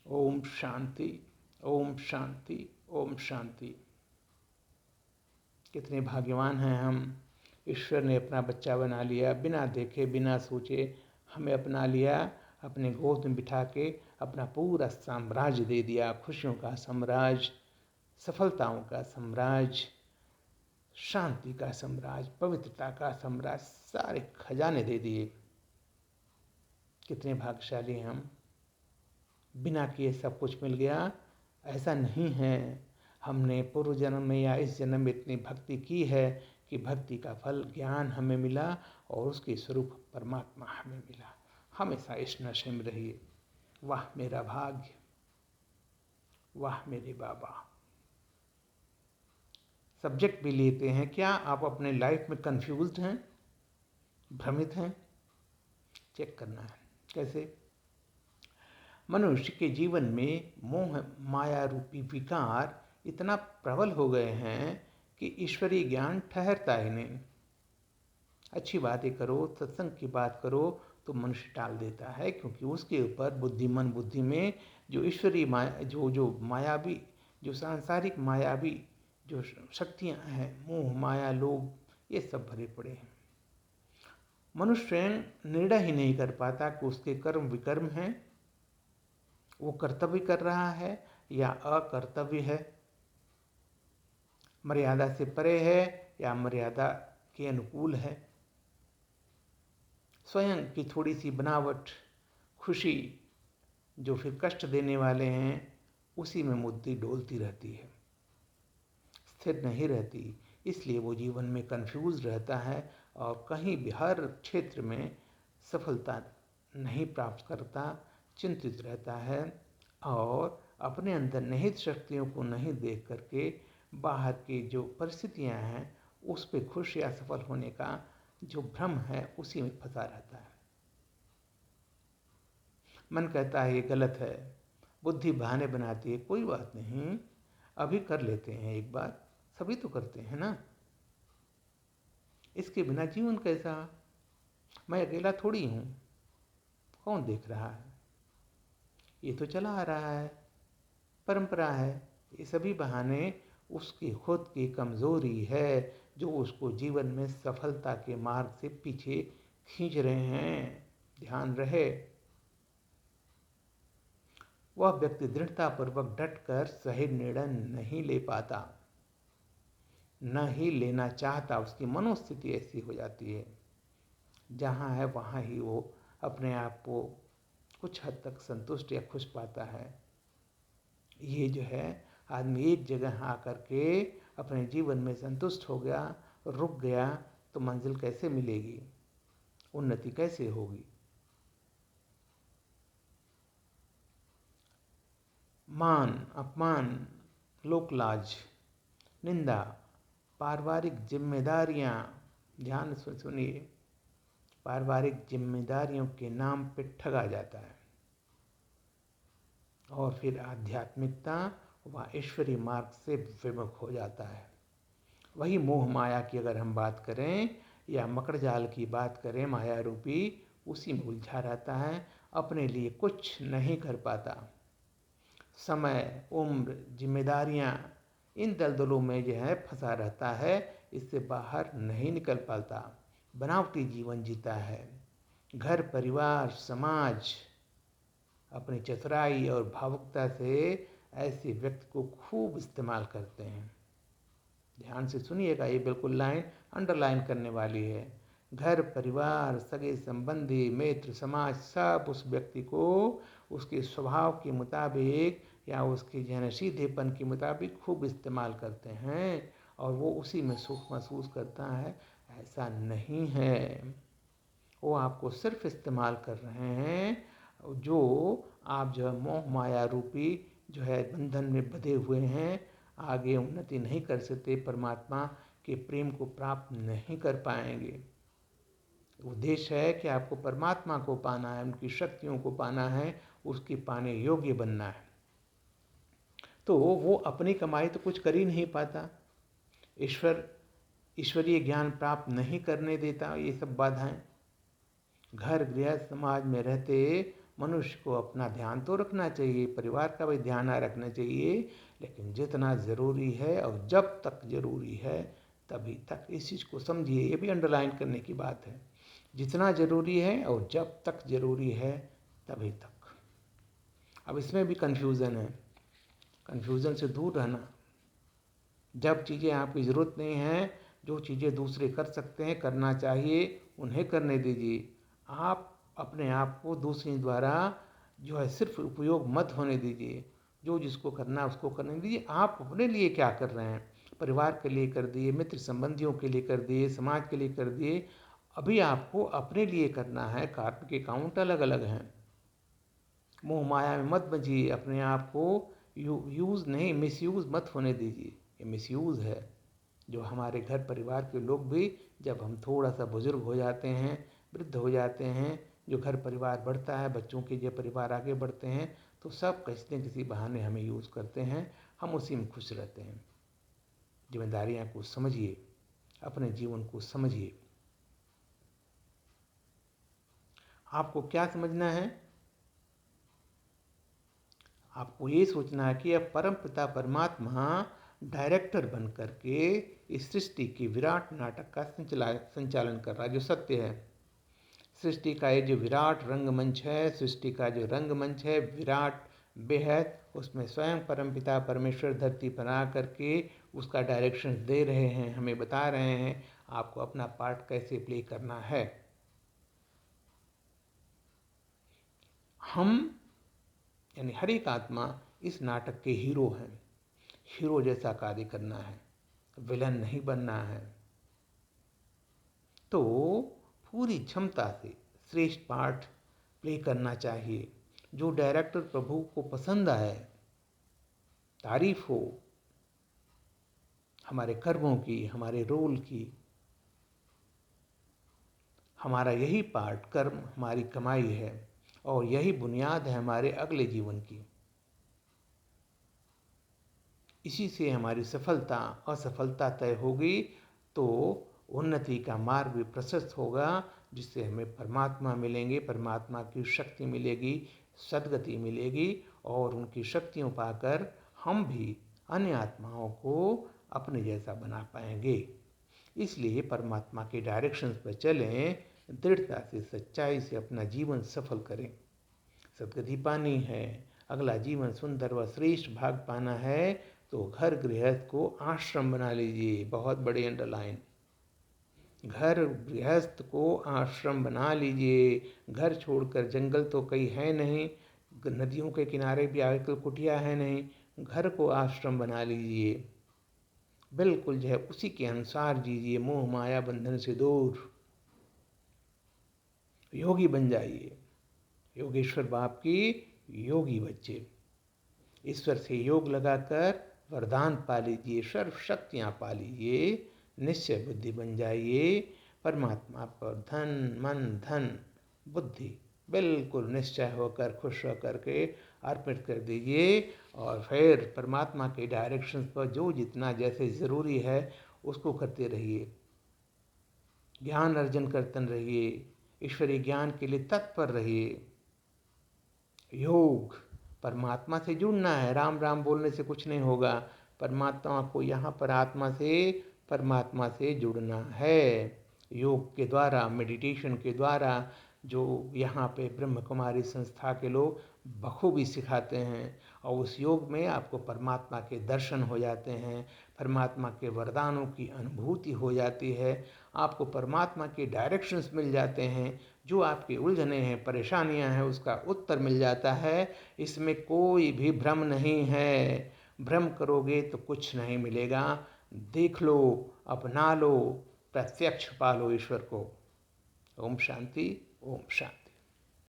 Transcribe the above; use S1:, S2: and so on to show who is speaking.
S1: ओम शांति, ओम शांति, ओम शांति। कितने भाग्यवान हैं हम। ईश्वर ने अपना बच्चा बना लिया, बिना देखे बिना सोचे हमें अपना लिया, अपने गोद में बिठा के अपना पूरा साम्राज्य दे दिया। खुशियों का साम्राज्य, सफलताओं का साम्राज्य, शांति का साम्राज्य, पवित्रता का साम्राज्य, सारे खजाने दे दिए। कितने भाग्यशाली हैं हम। बिना किए सब कुछ मिल गया, ऐसा नहीं है। हमने पूर्व जन्म में या इस जन्म में इतनी भक्ति की है कि भक्ति का फल ज्ञान हमें मिला और उसके स्वरूप परमात्मा हमें मिला। हमेशा इस नशे में रहिए। वाह मेरा भाग्य, वाह मेरे बाबा। सब्जेक्ट भी लेते हैं। क्या आप अपने लाइफ में कंफ्यूज्ड हैं, भ्रमित हैं? चेक करना है। कैसे? मनुष्य के जीवन में मोह माया रूपी विकार इतना प्रबल हो गए हैं कि ईश्वरीय ज्ञान ठहरता ही नहीं। अच्छी बातें करो, सत्संग की बात करो तो मनुष्य टाल देता है, क्योंकि उसके ऊपर बुद्धिमान बुद्धि में जो ईश्वरीय माया, जो मायावी, जो सांसारिक मायावी जो शक्तियाँ हैं, मोह माया लोभ, ये सब भरे पड़े हैं। मनुष्य स्वयं निर्णय ही नहीं कर पाता कि उसके कर्म विकर्म हैं, वो कर्तव्य कर रहा है या अकर्तव्य है, मर्यादा से परे है या मर्यादा के अनुकूल है। स्वयं की थोड़ी सी बनावट, खुशी जो फिर कष्ट देने वाले हैं, उसी में बुद्धि डोलती रहती है, स्थिर नहीं रहती। इसलिए वो जीवन में कंफ्यूज रहता है और कहीं भी हर क्षेत्र में सफलता नहीं प्राप्त करता, चिंतित रहता है और अपने अंदर निहित शक्तियों को नहीं देख करके बाहर की जो परिस्थितियां हैं उस पे खुश या सफल होने का जो भ्रम है उसी में फंसा रहता है। मन कहता है ये गलत है, बुद्धि बहाने बनाती है, कोई बात नहीं, अभी कर लेते हैं एक बार, सभी तो करते हैं ना। इसके बिना जीवन कैसा? मैं अकेला थोड़ी हूँ, कौन देख रहा है? ये तो चला आ रहा है, परंपरा है। ये सभी बहाने उसकी खुद की कमजोरी है जो उसको जीवन में सफलता के मार्ग से पीछे खींच रहे हैं। ध्यान रहे, वह व्यक्ति दृढ़तापूर्वक डटकर सही निर्णय नहीं ले पाता, न ही लेना चाहता। उसकी मनोस्थिति ऐसी हो जाती है, जहाँ है वहाँ ही वो अपने आप को कुछ हद तक संतुष्ट या खुश पाता है। ये जो है, आदमी एक जगह आकर के अपने जीवन में संतुष्ट हो गया, रुक गया, तो मंजिल कैसे मिलेगी, उन्नति कैसे होगी? मान अपमान, लोकलाज, निंदा, पारिवारिक जिम्मेदारियां, ध्यान से सुनिए, पारिवारिक जिम्मेदारियों के नाम पे ठगा जाता है और फिर आध्यात्मिकता व ईश्वरीय मार्ग से विमुख हो जाता है। वही मोह माया की अगर हम बात करें या मकड़ जाल की बात करें, माया रूपी, उसी में उलझा रहता है, अपने लिए कुछ नहीं कर पाता। समय, उम्र, जिम्मेदारियां, इन दलदलों में जो है फंसा रहता है, इससे बाहर नहीं निकल पाता, बनावटी जीवन जीता है। घर परिवार समाज अपनी चतुराई और भावुकता से ऐसे व्यक्ति को खूब इस्तेमाल करते हैं। ध्यान से सुनिएगा, ये बिल्कुल लाइन अंडरलाइन करने वाली है। घर परिवार, सगे संबंधी, मित्र, समाज, सब उस व्यक्ति को उसके स्वभाव के मुताबिक या उसके जन सीधेपन के मुताबिक खूब इस्तेमाल करते हैं और वो उसी में सुख महसूस करता है। ऐसा नहीं है, वो आपको सिर्फ इस्तेमाल कर रहे हैं। जो आप जो है मोह माया रूपी जो है बंधन में बंधे हुए हैं, आगे उन्नति नहीं कर सकते, परमात्मा के प्रेम को प्राप्त नहीं कर पाएंगे। उद्देश्य है कि आपको परमात्मा को पाना है, उनकी शक्तियों को पाना है, उसके पाने योग्य बनना है। तो वो अपनी कमाई तो कुछ कर ही नहीं पाता, ईश्वरीय ज्ञान प्राप्त नहीं करने देता। ये सब बाधाएं घर गृहस्थ समाज में रहते मनुष्य को अपना ध्यान तो रखना चाहिए, परिवार का भी ध्यान रखना चाहिए, लेकिन जितना ज़रूरी है और जब तक ज़रूरी है तभी तक। इस चीज़ को समझिए, ये भी अंडरलाइन करने की बात है। जितना ज़रूरी है और जब तक ज़रूरी है तभी तक। अब इसमें भी कन्फ्यूज़न है, कन्फ्यूज़न से दूर रहना। जब चीज़ें आपकी ज़रूरत नहीं है, जो चीज़ें दूसरे कर सकते हैं, करना चाहिए, उन्हें करने दीजिए। आप अपने आप को दूसरे द्वारा जो है सिर्फ उपयोग मत होने दीजिए। जो जिसको करना है उसको करने दीजिए। आप अपने लिए क्या कर रहे हैं? परिवार के लिए कर दिए, मित्र संबंधियों के लिए कर दिए, समाज के लिए कर दिए। अभी आपको अपने लिए करना है। कार्य के काउंट अलग अलग हैं। मोह माया में मत बझिए, अपने आप को यूज़ नहीं, मिसयूज़ मत होने दीजिए। ये मिसयूज़ है। जो हमारे घर परिवार के लोग भी, जब हम थोड़ा सा बुजुर्ग हो जाते हैं, वृद्ध हो जाते हैं, जो घर परिवार बढ़ता है, बच्चों के जो परिवार आगे बढ़ते हैं, तो सब किसी न किसी बहाने हमें यूज़ करते हैं। हम उसी में खुश रहते हैं। जिम्मेदारियाँ को समझिए, अपने जीवन को समझिए। आपको क्या समझना है? आपको ये सोचना है कि अब परम पिता परमात्मा डायरेक्टर बन करके इस सृष्टि के विराट नाटक का संचालन कर रहा है, जो सत्य है। सृष्टि का ये जो विराट रंगमंच है, सृष्टि का जो रंगमंच है विराट बेहद, उसमें स्वयं परमपिता परमेश्वर धरती पर आ करके उसका डायरेक्शन दे रहे हैं, हमें बता रहे हैं आपको अपना पार्ट कैसे प्ले करना है। हम यानी हर एक आत्मा इस नाटक के हीरो हैं। हीरो जैसा कार्य करना है, विलन नहीं बनना है। तो पूरी क्षमता से श्रेष्ठ पार्ट प्ले करना चाहिए। जो डायरेक्टर प्रभु को पसंद आए, तारीफ हो हमारे कर्मों की, हमारे रोल की। हमारा यही पार्ट, कर्म हमारी कमाई है और यही बुनियाद है हमारे अगले जीवन की। इसी से हमारी सफलता असफलता तय होगी, तो उन्नति का मार्ग भी प्रशस्त होगा, जिससे हमें परमात्मा मिलेंगे, परमात्मा की शक्ति मिलेगी, सद्गति मिलेगी और उनकी शक्तियों पाकर हम भी अन्य आत्माओं को अपने जैसा बना पाएंगे। इसलिए परमात्मा के डायरेक्शंस पर चलें, दृढ़ता से, सच्चाई से अपना जीवन सफल करें। सद्गति पानी है, अगला जीवन सुंदर व श्रेष्ठ भाग पाना है, तो घर गृहस्थ को आश्रम बना लीजिए। बहुत बड़ी अंडरलाइन, घर गृहस्थ को आश्रम बना लीजिए। घर छोड़कर जंगल तो कहीं है नहीं, नदियों के किनारे भी आजकल कुटिया है नहीं, घर को आश्रम बना लीजिए। बिल्कुल जो है उसी के अनुसार जीजिए, मोह माया बंधन से दूर। योगी बन जाइए, योगेश्वर बाप की योगी बच्चे। ईश्वर से योग लगाकर वरदान पा लीजिए, सर्व शक्तियाँ पा लीजिए, निश्चय बुद्धि बन जाइए। परमात्मा पर धन, मन, धन, बुद्धि बिल्कुल निश्चय होकर, खुश होकर के अर्पित कर दीजिए और फिर परमात्मा के डायरेक्शंस पर जो जितना जैसे ज़रूरी है उसको करते रहिए। ज्ञान अर्जन करते रहिए, ईश्वरीय ज्ञान के लिए तत्पर रहिए। योग, परमात्मा से जुड़ना है। राम राम बोलने से कुछ नहीं होगा। परमात्मा को यहाँ पर आत्मा से, परमात्मा से जुड़ना है। योग के द्वारा, मेडिटेशन के द्वारा, जो यहाँ पे ब्रह्म कुमारी संस्था के लोग बखूबी सिखाते हैं, और उस योग में आपको परमात्मा के दर्शन हो जाते हैं, परमात्मा के वरदानों की अनुभूति हो जाती है, आपको परमात्मा के डायरेक्शंस मिल जाते हैं, जो आपकी उलझने हैं, परेशानियां हैं, उसका उत्तर मिल जाता है। इसमें कोई भी भ्रम नहीं है। भ्रम करोगे तो कुछ नहीं मिलेगा। देख लो, अपना लो, प्रत्यक्ष पालो ईश्वर को। ओम शांति, ओम शांति।